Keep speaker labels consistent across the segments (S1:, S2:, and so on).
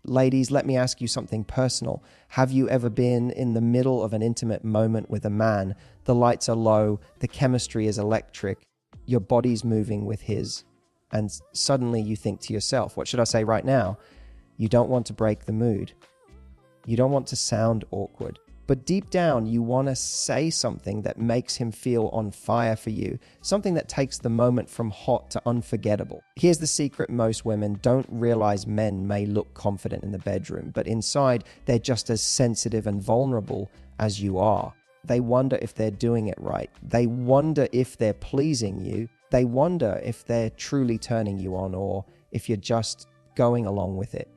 S1: Ladies, let me ask you something personal. Have you ever been in the middle of an intimate moment with a man? The lights are low, the chemistry is electric, your body's moving with his, and suddenly you think to yourself, what should I say right now? You don't want to break the mood. You don't want to sound awkward. But deep down, you want to say something that makes him feel on fire for you, something that takes the moment from hot to unforgettable. Here's the secret: most women don't realize men may look confident in the bedroom, but inside, they're just as sensitive and vulnerable as you are. They wonder if they're doing it right. They wonder if they're pleasing you. They wonder if they're truly turning you on, or if you're just going along with it.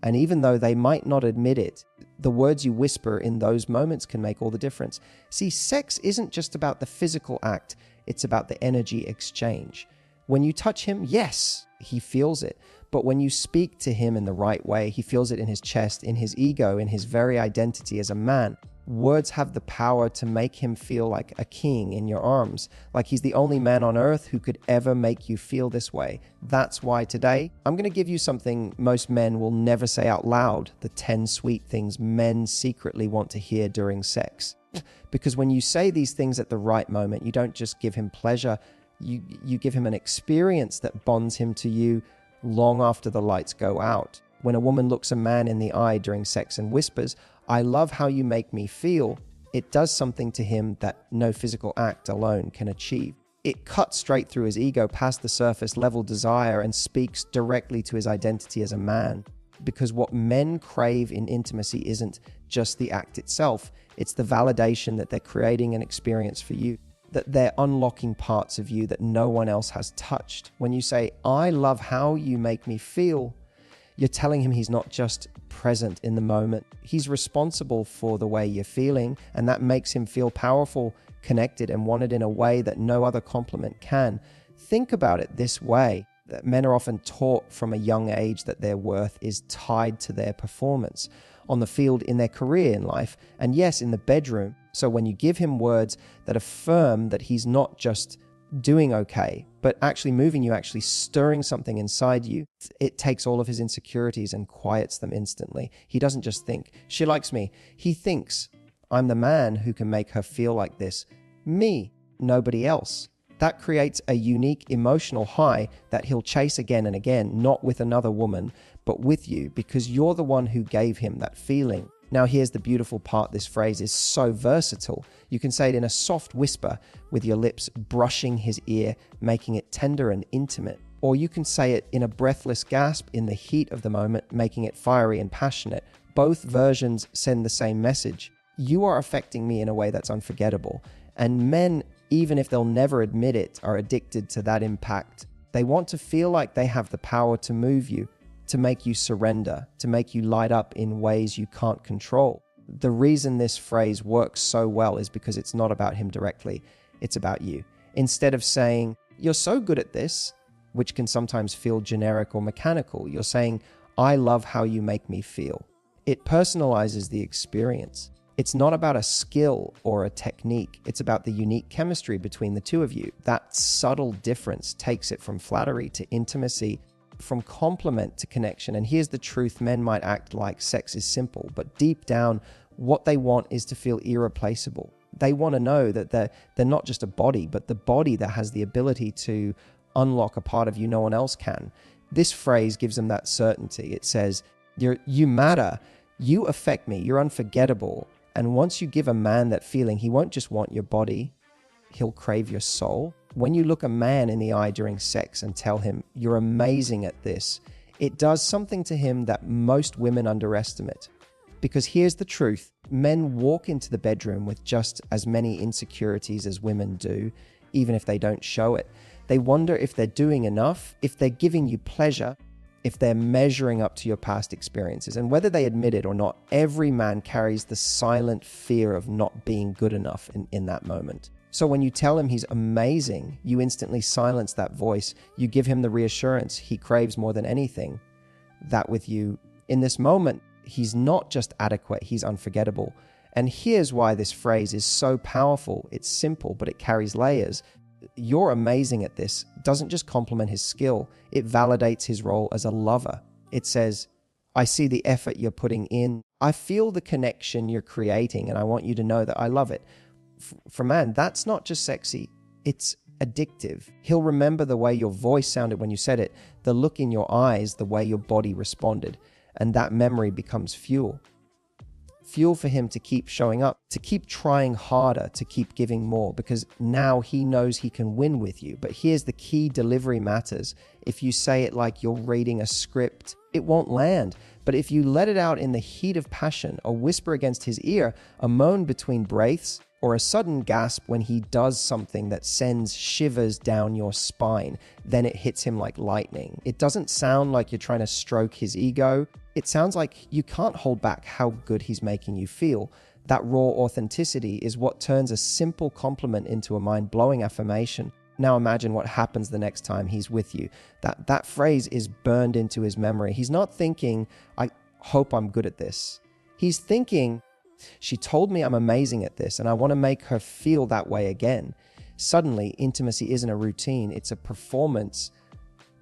S1: And even though they might not admit it, the words you whisper in those moments can make all the difference. See, sex isn't just about the physical act, it's about the energy exchange. When you touch him, yes, he feels it. But when you speak to him in the right way, he feels it in his chest, in his ego, in his very identity as a man. Words have the power to make him feel like a king in your arms, like he's the only man on earth who could ever make you feel this way. That's why today, I'm going to give you something most men will never say out loud, the 10 sweet things men secretly want to hear during sex. Because when you say these things at the right moment, you don't just give him pleasure, you give him an experience that bonds him to you long after the lights go out. When a woman looks a man in the eye during sex and whispers, "I love how you make me feel," it does something to him that no physical act alone can achieve. It cuts straight through his ego, past the surface level desire, and speaks directly to his identity as a man. Because what men crave in intimacy isn't just the act itself, it's the validation that they're creating an experience for you, that they're unlocking parts of you that no one else has touched. When you say, "I love how you make me feel," you're telling him he's not just present in the moment. He's responsible for the way you're feeling, and that makes him feel powerful, connected, and wanted in a way that no other compliment can. Think about it this way, that men are often taught from a young age that their worth is tied to their performance on the field, in their career in life, and yes, in the bedroom. So when you give him words that affirm that he's not just doing okay, but actually moving you, actually stirring something inside you, it takes all of his insecurities and quiets them instantly. He doesn't just think, "She likes me." He thinks, "I'm the man who can make her feel like this. Me, nobody else." That creates a unique emotional high that he'll chase again and again, not with another woman, but with you, because you're the one who gave him that feeling. Now, here's the beautiful part. This phrase is so versatile. You can say it in a soft whisper with your lips brushing his ear, making it tender and intimate. Or you can say it in a breathless gasp in the heat of the moment, making it fiery and passionate. Both versions send the same message. You are affecting me in a way that's unforgettable. And men, even if they'll never admit it, are addicted to that impact. They want to feel like they have the power to move you, to make you surrender, to make you light up in ways you can't control. The reason this phrase works so well is because it's not about him directly, it's about you. Instead of saying, "You're so good at this," which can sometimes feel generic or mechanical, you're saying, "I love how you make me feel." It personalizes the experience. It's not about a skill or a technique, it's about the unique chemistry between the two of you. That subtle difference takes it from flattery to intimacy, from compliment to connection. And here's the truth: men might act like sex is simple, but deep down, what they want is to feel irreplaceable. They want to know that they're not just a body, but the body that has the ability to unlock a part of you no one else can. This phrase gives them that certainty. It says, you matter, you affect me, you're unforgettable. And once you give a man that feeling, he won't just want your body, he'll crave your soul. When you look a man in the eye during sex and tell him, "You're amazing at this," it does something to him that most women underestimate. Because here's the truth: men walk into the bedroom with just as many insecurities as women do, even if they don't show it. They wonder if they're doing enough, if they're giving you pleasure, if they're measuring up to your past experiences. And whether they admit it or not, every man carries the silent fear of not being good enough in that moment. So when you tell him he's amazing, you instantly silence that voice. You give him the reassurance he craves more than anything. That with you, in this moment, he's not just adequate, he's unforgettable. And here's why this phrase is so powerful. It's simple, but it carries layers. "You're amazing at this" doesn't just compliment his skill, it validates his role as a lover. It says, I see the effort you're putting in. I feel the connection you're creating, and I want you to know that I love it. For a man, that's not just sexy, it's addictive. He'll remember the way your voice sounded when you said it, the look in your eyes, the way your body responded, and that memory becomes fuel. Fuel for him to keep showing up, to keep trying harder, to keep giving more, because now he knows he can win with you. But here's the key: delivery matters. If you say it like you're reading a script, it won't land. But if you let it out in the heat of passion, a whisper against his ear, a moan between breaths, or a sudden gasp when he does something that sends shivers down your spine, then it hits him like lightning. It doesn't sound like you're trying to stroke his ego. It sounds like you can't hold back how good he's making you feel. That raw authenticity is what turns a simple compliment into a mind-blowing affirmation. Now imagine what happens the next time he's with you. That phrase is burned into his memory. He's not thinking, I hope I'm good at this. He's thinking, she told me I'm amazing at this, and I want to make her feel that way again. Suddenly, intimacy isn't a routine, it's a performance.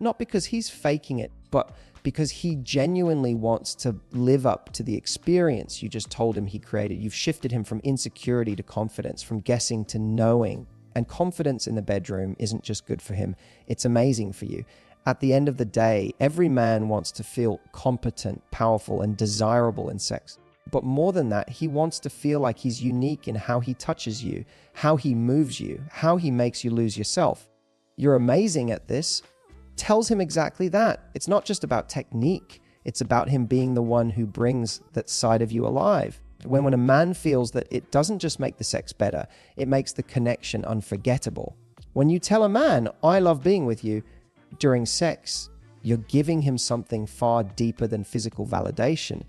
S1: Not because he's faking it, but because he genuinely wants to live up to the experience you just told him he created. You've shifted him from insecurity to confidence, from guessing to knowing. And confidence in the bedroom isn't just good for him, it's amazing for you. At the end of the day, every man wants to feel competent, powerful, and desirable in sex. But more than that, he wants to feel like he's unique in how he touches you, how he moves you, how he makes you lose yourself. You're amazing at this tells him exactly that. It's not just about technique, it's about him being the one who brings that side of you alive. When a man feels that, it doesn't just make the sex better, it makes the connection unforgettable. When you tell a man, I love being with you, during sex, you're giving him something far deeper than physical validation.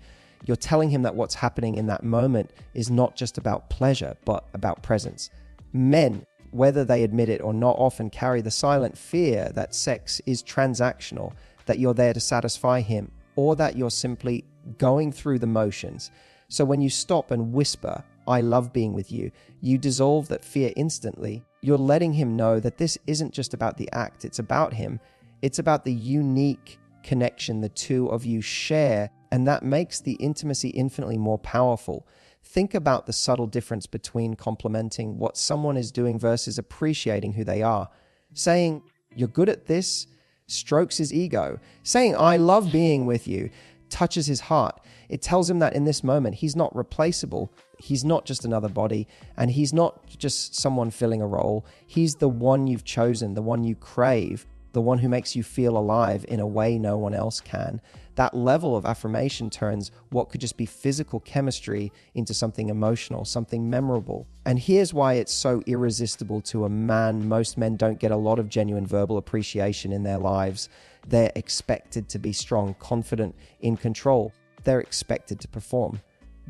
S1: You're telling him that what's happening in that moment is not just about pleasure, but about presence. Men, whether they admit it or not, often carry the silent fear that sex is transactional, that you're there to satisfy him, or that you're simply going through the motions. So when you stop and whisper, I love being with you, you dissolve that fear instantly. You're letting him know that this isn't just about the act, it's about him. It's about the unique connection the two of you share, and that makes the intimacy infinitely more powerful. Think about the subtle difference between complimenting what someone is doing versus appreciating who they are. Saying, you're good at this, strokes his ego. Saying, I love being with you, touches his heart. It tells him that in this moment, he's not replaceable. He's not just another body, and he's not just someone filling a role. He's the one you've chosen, the one you crave, the one who makes you feel alive in a way no one else can. That level of affirmation turns what could just be physical chemistry into something emotional, something memorable. And here's why it's so irresistible to a man. Most men don't get a lot of genuine verbal appreciation in their lives. They're expected to be strong, confident, in control. They're expected to perform.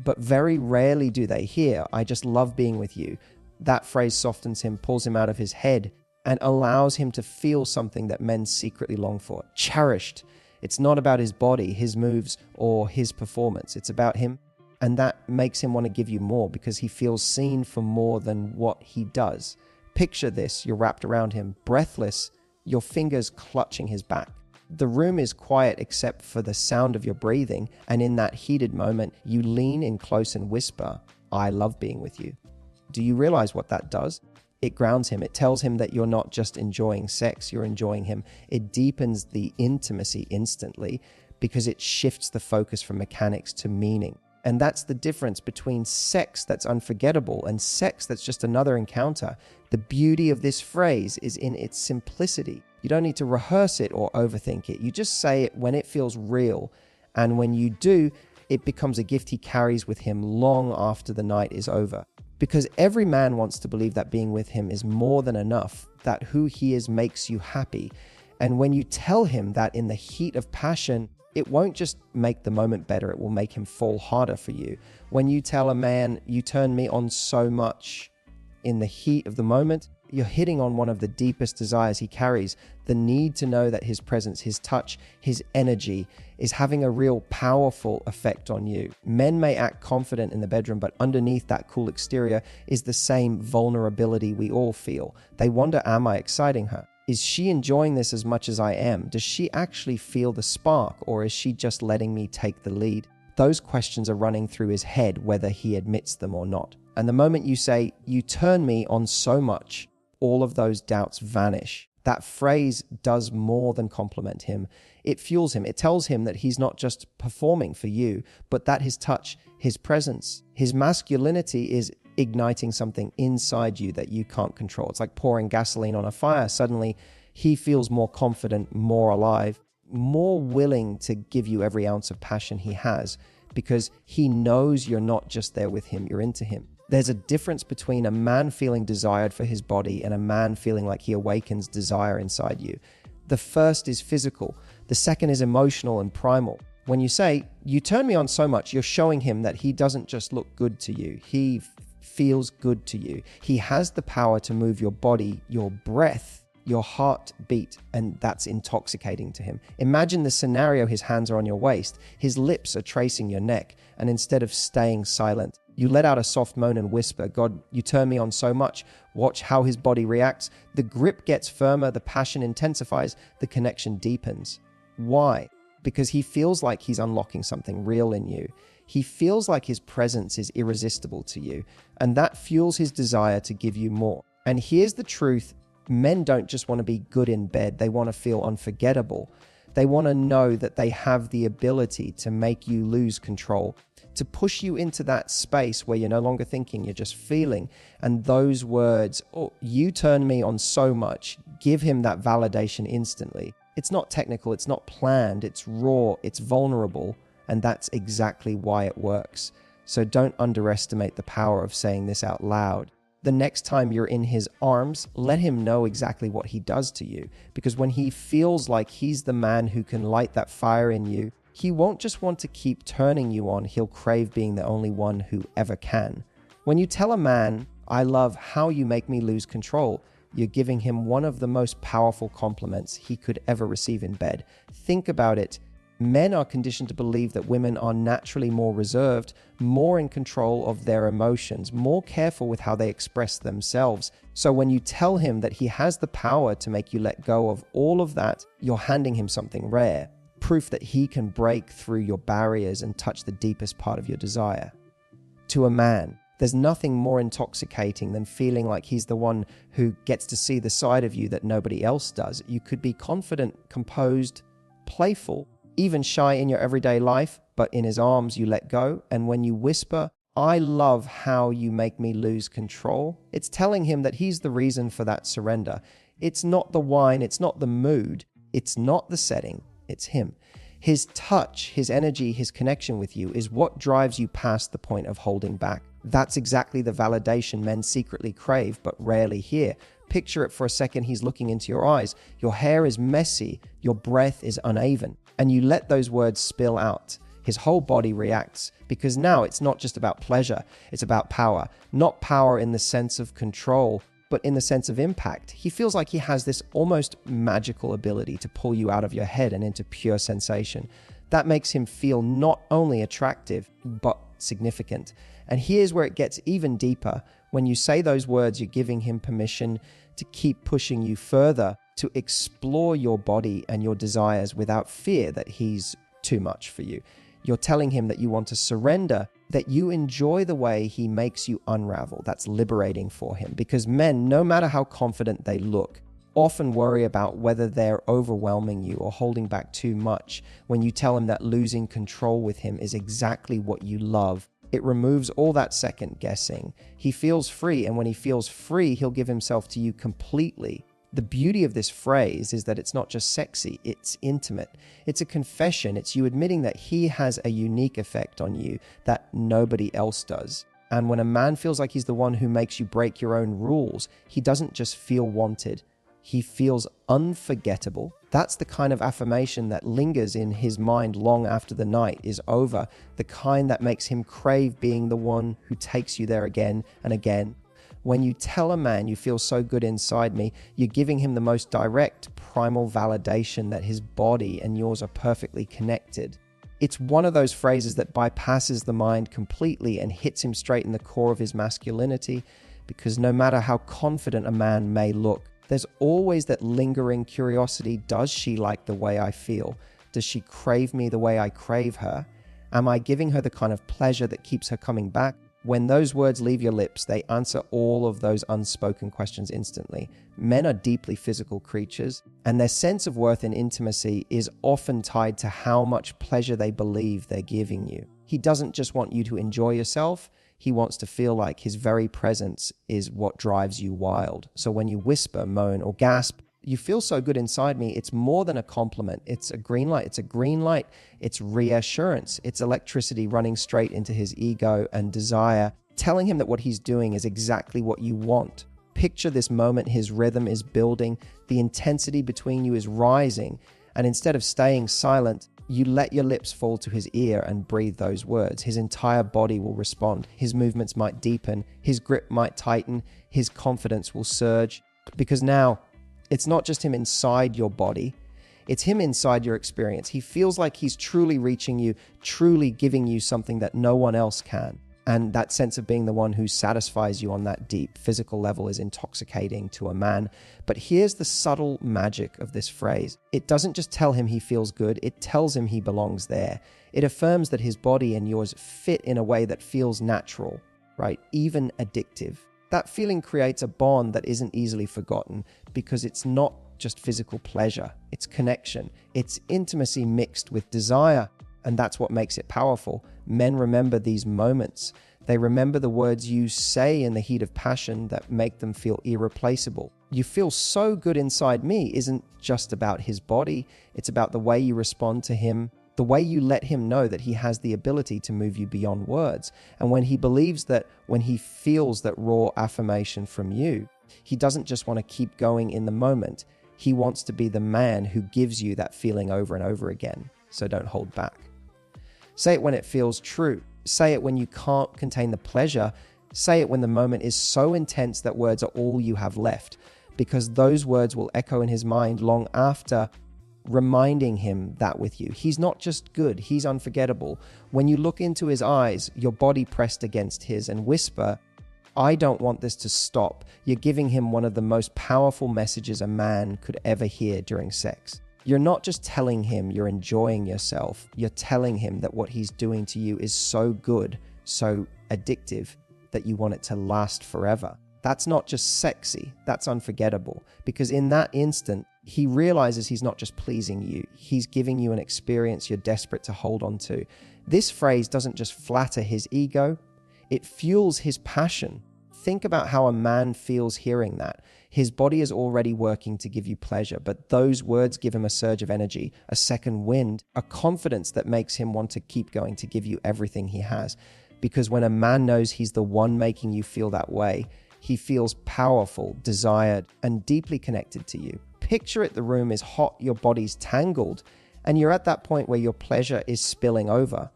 S1: But very rarely do they hear, I just love being with you. That phrase softens him, pulls him out of his head, and allows him to feel something that men secretly long for. Cherished. It's not about his body, his moves, or his performance. It's about him. And that makes him want to give you more because he feels seen for more than what he does. Picture this, you're wrapped around him, breathless, your fingers clutching his back. The room is quiet except for the sound of your breathing, and in that heated moment, you lean in close and whisper, I love being with you. Do you realize what that does? It grounds him. It tells him that you're not just enjoying sex, you're enjoying him. It deepens the intimacy instantly because it shifts the focus from mechanics to meaning. And that's the difference between sex that's unforgettable and sex that's just another encounter. The beauty of this phrase is in its simplicity. You don't need to rehearse it or overthink it. You just say it when it feels real. And when you do, it becomes a gift he carries with him long after the night is over. Because every man wants to believe that being with him is more than enough, that who he is makes you happy. And when you tell him that in the heat of passion, it won't just make the moment better, it will make him fall harder for you. When you tell a man, you turn me on so much in the heat of the moment, you're hitting on one of the deepest desires he carries, the need to know that his presence, his touch, his energy is having a real powerful effect on you. Men may act confident in the bedroom, but underneath that cool exterior is the same vulnerability we all feel. They wonder, am I exciting her? Is she enjoying this as much as I am? Does she actually feel the spark, or is she just letting me take the lead? Those questions are running through his head, whether he admits them or not. And the moment you say, "You turn me on so much," all of those doubts vanish. That phrase does more than compliment him. It fuels him. It tells him that he's not just performing for you, but that his touch, his presence, his masculinity is igniting something inside you that you can't control. It's like pouring gasoline on a fire. Suddenly, he feels more confident, more alive, more willing to give you every ounce of passion he has, because he knows you're not just there with him, you're into him. There's a difference between a man feeling desired for his body and a man feeling like he awakens desire inside you. The first is physical. The second is emotional and primal. When you say, "You turn me on so much," you're showing him that he doesn't just look good to you. He feels good to you. He has the power to move your body, your breath, your heartbeat, and that's intoxicating to him. Imagine the scenario: his hands are on your waist, his lips are tracing your neck, and instead of staying silent, you let out a soft moan and whisper, "God, you turn me on so much." Watch how his body reacts. The grip gets firmer, the passion intensifies, the connection deepens. Why? Because he feels like he's unlocking something real in you. He feels like his presence is irresistible to you, and that fuels his desire to give you more. And here's the truth: men don't just want to be good in bed, they want to feel unforgettable. They want to know that they have the ability to make you lose control, to push you into that space where you're no longer thinking, you're just feeling. And those words, "Oh, you turn me on so much," give him that validation instantly. It's not technical, it's not planned, it's raw, it's vulnerable, and that's exactly why it works. So don't underestimate the power of saying this out loud. The next time you're in his arms, let him know exactly what he does to you, because when he feels like he's the man who can light that fire in you, he won't just want to keep turning you on, he'll crave being the only one who ever can. When you tell a man, "I love how you make me lose control," you're giving him one of the most powerful compliments he could ever receive in bed. Think about it. Men are conditioned to believe that women are naturally more reserved, more in control of their emotions, more careful with how they express themselves. So when you tell him that he has the power to make you let go of all of that, you're handing him something rare. Proof that he can break through your barriers and touch the deepest part of your desire. To a man, there's nothing more intoxicating than feeling like he's the one who gets to see the side of you that nobody else does. You could be confident, composed, playful, even shy in your everyday life, but in his arms you let go. And when you whisper, "I love how you make me lose control," it's telling him that he's the reason for that surrender. It's not the wine, it's not the mood, it's not the setting, it's him. His touch, his energy, his connection with you is what drives you past the point of holding back. That's exactly the validation men secretly crave but rarely hear. Picture it for a second. He's looking into your eyes. Your hair is messy. Your breath is uneven. And you let those words spill out. His whole body reacts, because now it's not just about pleasure. It's about power. Not power in the sense of control, but in the sense of impact. He feels like he has this almost magical ability to pull you out of your head and into pure sensation. That makes him feel not only attractive, but significant. And here's where it gets even deeper. When you say those words, you're giving him permission to keep pushing you further, to explore your body and your desires without fear that he's too much for you. You're telling him that you want to surrender, that you enjoy the way he makes you unravel. That's liberating for him, because men, no matter how confident they look, often worry about whether they're overwhelming you or holding back too much. When you tell him that losing control with him is exactly what you love, it removes all that second guessing. He feels free, and when he feels free, he'll give himself to you completely. The beauty of this phrase is that it's not just sexy, it's intimate. It's a confession. It's you admitting that he has a unique effect on you that nobody else does. And when a man feels like he's the one who makes you break your own rules, he doesn't just feel wanted. He feels unforgettable. That's the kind of affirmation that lingers in his mind long after the night is over. The kind that makes him crave being the one who takes you there again and again. When you tell a man, "You feel so good inside me," you're giving him the most direct, primal validation that his body and yours are perfectly connected. It's one of those phrases that bypasses the mind completely and hits him straight in the core of his masculinity, because no matter how confident a man may look, There's always that lingering curiosity. Does she like the way I feel? Does she crave me the way I crave her? Am I giving her the kind of pleasure that keeps her coming back? When those words leave your lips, they answer all of those unspoken questions instantly. Men are deeply physical creatures, and their sense of worth in intimacy is often tied to how much pleasure they believe they're giving you. He doesn't just want you to enjoy yourself, he wants to feel like his very presence is what drives you wild. So when you whisper, moan, or gasp, "You feel so good inside me," it's more than a compliment. It's a green light. It's a green light. It's reassurance. It's electricity running straight into his ego and desire, telling him that what he's doing is exactly what you want. Picture this moment. His rhythm is building. The intensity between you is rising. And instead of staying silent, you let your lips fall to his ear and breathe those words. His entire body will respond. His movements might deepen. His grip might tighten. His confidence will surge. Because now, it's not just him inside your body, it's him inside your experience. He feels like he's truly reaching you, truly giving you something that no one else can. And that sense of being the one who satisfies you on that deep physical level is intoxicating to a man. But here's the subtle magic of this phrase. It doesn't just tell him he feels good, it tells him he belongs there. It affirms that his body and yours fit in a way that feels natural, right? Even addictive. That feeling creates a bond that isn't easily forgotten because it's not just physical pleasure, it's connection, it's intimacy mixed with desire, and that's what makes it powerful. Men remember these moments. They remember the words you say in the heat of passion that make them feel irreplaceable. "You feel so good inside me" isn't just about his body, it's about the way you respond to him, the way you let him know that he has the ability to move you beyond words. And when he believes that, when he feels that raw affirmation from you, he doesn't just want to keep going in the moment. He wants to be the man who gives you that feeling over and over again. So don't hold back. Say it when it feels true. Say it when you can't contain the pleasure. Say it when the moment is so intense that words are all you have left, because those words will echo in his mind long after, reminding him that with you. He's not just good, he's unforgettable. When you look into his eyes, your body pressed against his, and whisper, "I don't want this to stop," you're giving him one of the most powerful messages a man could ever hear during sex. You're not just telling him you're enjoying yourself, you're telling him that what he's doing to you is so good, so addictive, that you want it to last forever. That's not just sexy, that's unforgettable. Because in that instant, he realizes he's not just pleasing you, he's giving you an experience you're desperate to hold on to. This phrase doesn't just flatter his ego, it fuels his passion. Think about how a man feels hearing that. His body is already working to give you pleasure, but those words give him a surge of energy, a second wind, a confidence that makes him want to keep going, to give you everything he has. Because when a man knows he's the one making you feel that way, he feels powerful, desired, and deeply connected to you. Picture it, the room is hot, your body's tangled, and you're at that point where your pleasure is spilling over.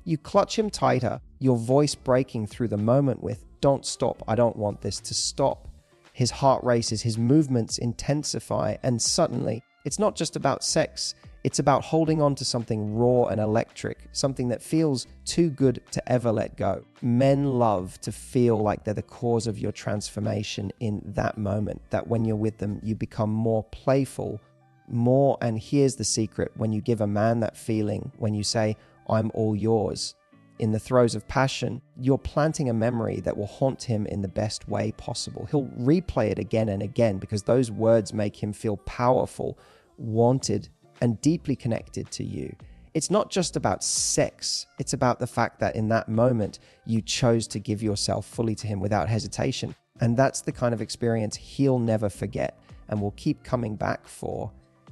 S1: You clutch him tighter, your voice breaking through the moment with, "Don't stop, I don't want this to stop." His heart races, his movements intensify, and suddenly, it's not just about sex, it's about holding on to something raw and electric, something that feels too good to ever let go. Men love to feel like they're the cause of your transformation in that moment, that when you're with them, you become more playful, more, and here's the secret, when you give a man that feeling, when you say, "I'm all yours," in the throes of passion, you're planting a memory that will haunt him in the best way possible. He'll replay it again and again because those words make him feel powerful, wanted, and deeply connected to you. It's not just about sex. It's about the fact that in that moment, you chose to give yourself fully to him without hesitation. And that's the kind of experience he'll never forget and will keep coming back for.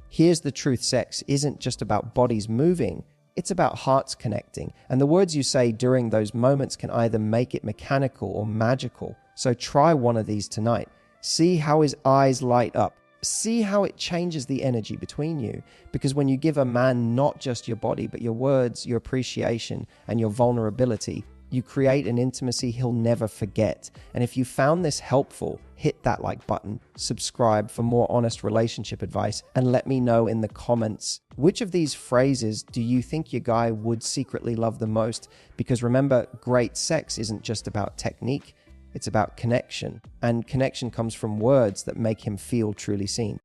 S1: Here's the truth: sex isn't just about bodies moving. It's about hearts connecting, and the words you say during those moments can either make it mechanical or magical. So try one of these tonight. See how his eyes light up. See how it changes the energy between you. Because when you give a man not just your body, but your words, your appreciation, and your vulnerability, you create an intimacy he'll never forget. And if you found this helpful, hit that like button, subscribe for more honest relationship advice, and let me know in the comments, which of these phrases do you think your guy would secretly love the most? Because remember, great sex isn't just about technique, It's about connection, and connection comes from words that make him feel truly seen.